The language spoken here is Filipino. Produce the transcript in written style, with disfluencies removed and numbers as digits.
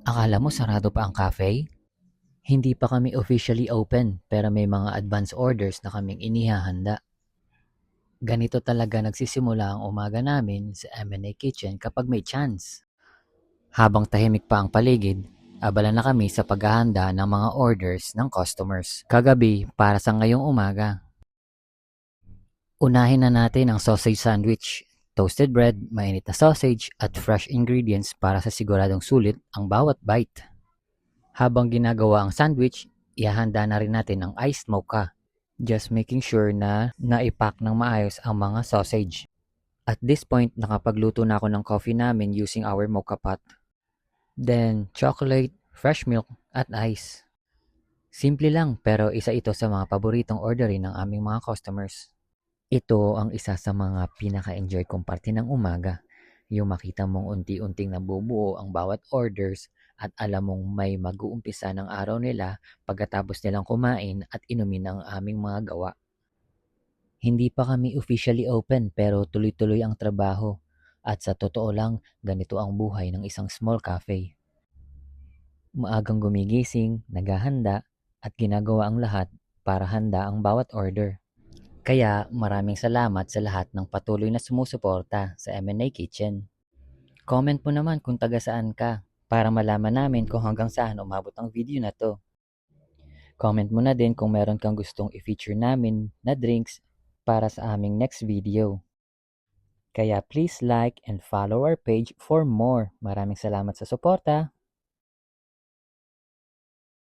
Akala mo sarado pa ang cafe? Hindi pa kami officially open pero may mga advance orders na kaming inihahanda. Ganito talaga nagsisimula ang umaga namin sa M&A Kitchen kapag may chance. Habang tahimik pa ang paligid, abala na kami sa paghahanda ng mga orders ng customers. Kagabi para sa ngayong umaga. Unahin na natin ang sausage sandwich. Toasted bread, mainit na sausage at fresh ingredients para sa siguradong sulit ang bawat bite. Habang ginagawa ang sandwich, ihahanda na rin natin ang iced mocha. Just making sure na naipack ng maayos ang mga sausage. At this point, nakapagluto na ako ng coffee namin using our mocha pot. Then, chocolate, fresh milk, at ice. Simple lang pero isa ito sa mga paboritong orderin ng aming mga customers. Ito ang isa sa mga pinaka-enjoy kong parte ng umaga. Yung makita mong unti-unting nabubuo ang bawat orders at alam mong may mag-uumpisa ng araw nila pagkatapos nilang kumain at inumin ang aming mga gawa. Hindi pa kami officially open pero tuloy-tuloy ang trabaho. At sa totoo lang, ganito ang buhay ng isang small cafe. Maagang gumigising, naghahanda, at ginagawa ang lahat para handa ang bawat order. Kaya maraming salamat sa lahat ng patuloy na sumusuporta sa M&A Kitchen. Comment mo naman kung taga saan ka para malaman namin kung hanggang saan umabot ang video na to. Comment mo na din kung meron kang gustong i-feature namin na drinks para sa aming next video. Kaya please like and follow our page for more. Maraming salamat sa suporta!